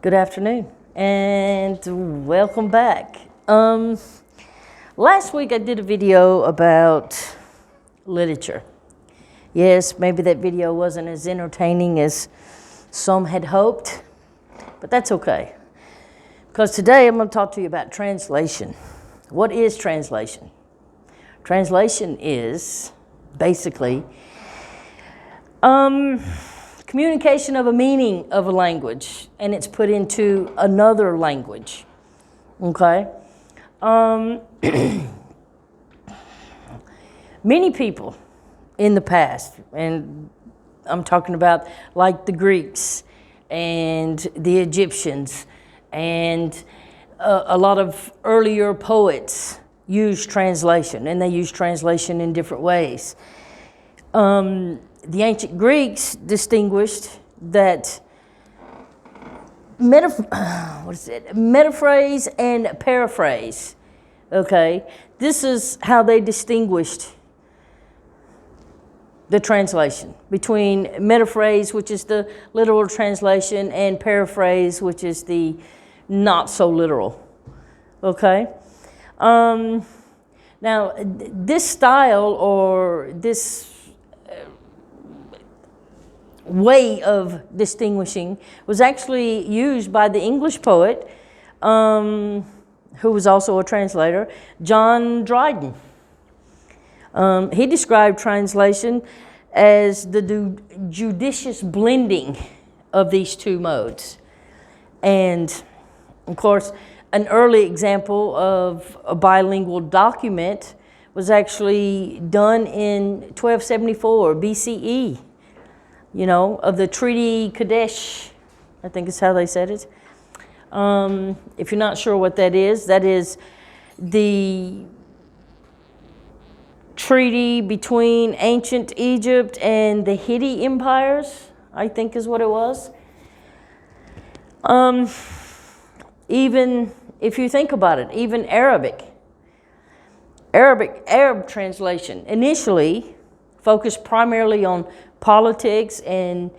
Good afternoon and welcome back. Last week I did a video about literature. Yes, maybe that video wasn't as entertaining as some had hoped, but that's okay. Because today I'm going to talk to you about translation. What is translation? Translation is basically communication of a meaning of a language, and it's put into another language. Okay? Many people in the past, and I'm talking about like the Greeks and the Egyptians and a lot of earlier poets used translation, and they used translation in different ways. The ancient Greeks distinguished that metaphrase and paraphrase. Okay, this is how they distinguished the translation between metaphrase, which is the literal translation, and paraphrase, which is the not so literal. Okay, now this style or this way of distinguishing was actually used by the English poet, who was also a translator, John Dryden. He described translation as the judicious blending of these two modes. And of course, an early example of a bilingual document was actually done in 1274 BCE. You know, of the Treaty Kadesh, I think is how they said it. If you're not sure what that is the treaty between ancient Egypt and the Hittite empires, I think is what it was. Even if you think about it, even Arab translation initially focused primarily on politics and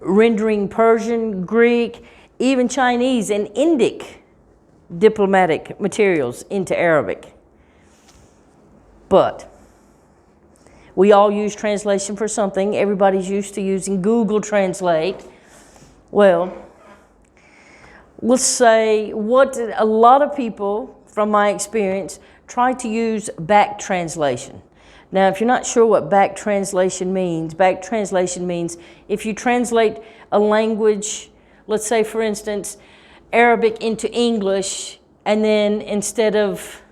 rendering Persian, Greek, even Chinese and Indic diplomatic materials into Arabic. But we all use translation for something. Everybody's used to using Google Translate. Well, let's say what a lot of people, from my experience, try to use back translation. Now, if you're not sure what back translation means if you translate a language, let's say for instance, Arabic into English, and then instead of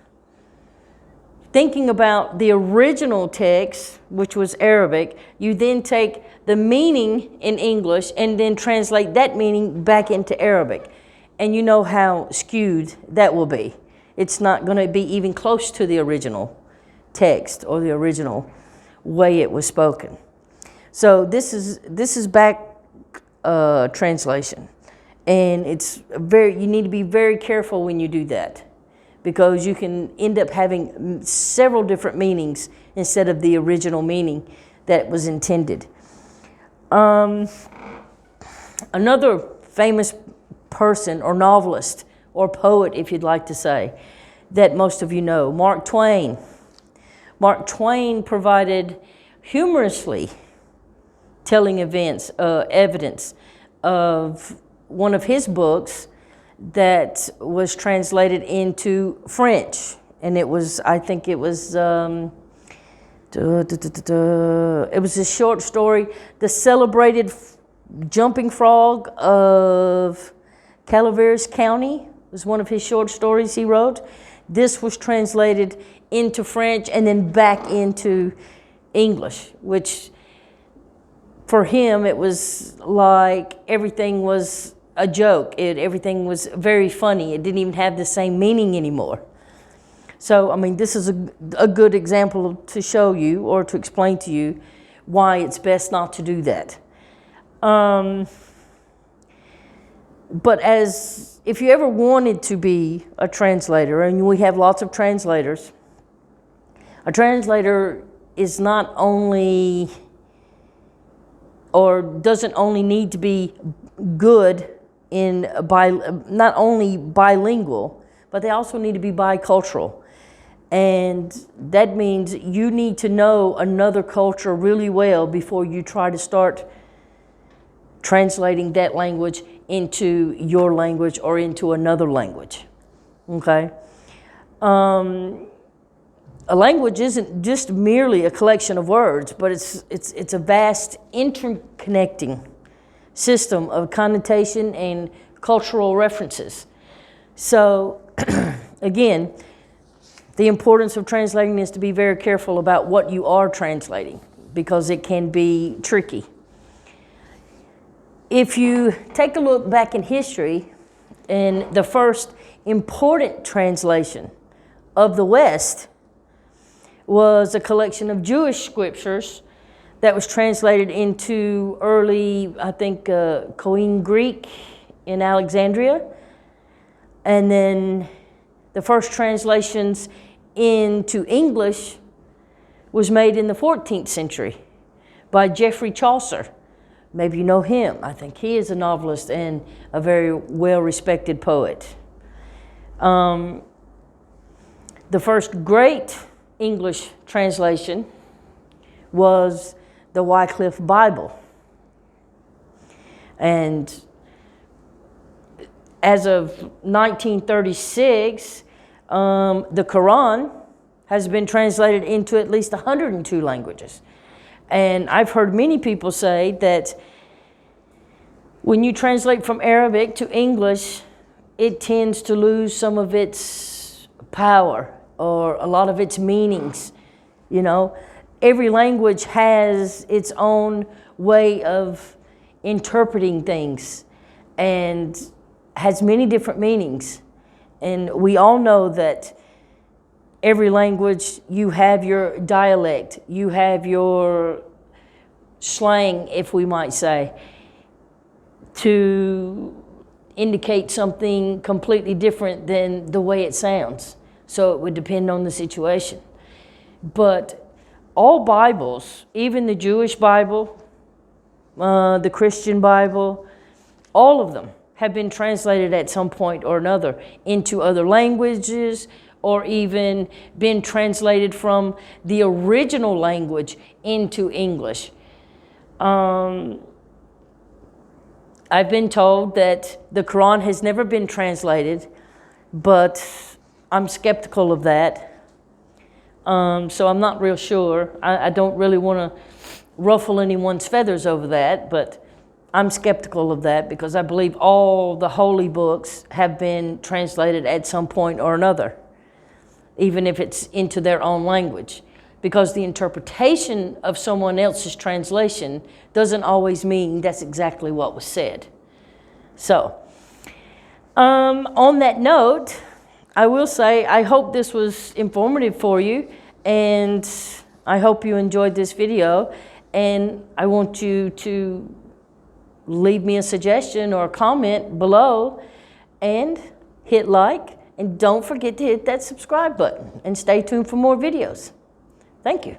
thinking about the original text, which was Arabic, you then take the meaning in English and then translate that meaning back into Arabic. And you know how skewed that will be. It's not going to be even close to the original text or the original way it was spoken. So this is back translation, and you need to be very careful when you do that, because you can end up having several different meanings instead of the original meaning that was intended. Another famous person or novelist or poet, if you'd like to say, that most of you know, Mark Twain. Mark Twain provided humorously telling evidence of one of his books that was translated into French, and it was a short story, The Celebrated Jumping Frog of Calaveras County was one of his short stories he wrote. This was translated into French and then back into English, which for him it was like everything was a joke. Everything was very funny. It didn't even have the same meaning anymore. So, I mean, this is a good example to show you or to explain to you why it's best not to do that. But if you ever wanted to be a translator, and we have lots of translators, a translator is not only or doesn't only need to be good in not only bilingual, but they also need to be bicultural. And that means you need to know another culture really well before you try to start translating that language into your language or into another language. Okay? A language isn't just merely a collection of words, but it's a vast interconnecting system of connotation and cultural references. So, again, the importance of translating is to be very careful about what you are translating, because it can be tricky. If you take a look back in history, and the first important translation of the West was a collection of Jewish scriptures that was translated into early, I think, Koine Greek in Alexandria. And then the first translations into English was made in the 14th century by Geoffrey Chaucer. Maybe you know him. I think he is a novelist and a very well-respected poet. The first great English translation was the Wycliffe Bible. And as of 1936, the Quran has been translated into at least 102 languages. And I've heard many people say that when you translate from Arabic to English, it tends to lose some of its power or a lot of its meanings. You know, every language has its own way of interpreting things and has many different meanings. And we all know that every language, you have your dialect, you have your slang, if we might say, to indicate something completely different than the way it sounds. So it would depend on the situation. But all Bibles, even the Jewish Bible, the Christian Bible, all of them have been translated at some point or another into other languages, or even been translated from the original language into English. I've been told that the Quran has never been translated, but I'm skeptical of that. So I'm not real sure. I don't really want to ruffle anyone's feathers over that, but I'm skeptical of that because I believe all the holy books have been translated at some point or another, even if it's into their own language. Because the interpretation of someone else's translation doesn't always mean that's exactly what was said. So, on that note, I will say I hope this was informative for you, and I hope you enjoyed this video, and I want you to leave me a suggestion or a comment below, and hit like, and don't forget to hit that subscribe button, and stay tuned for more videos. Thank you.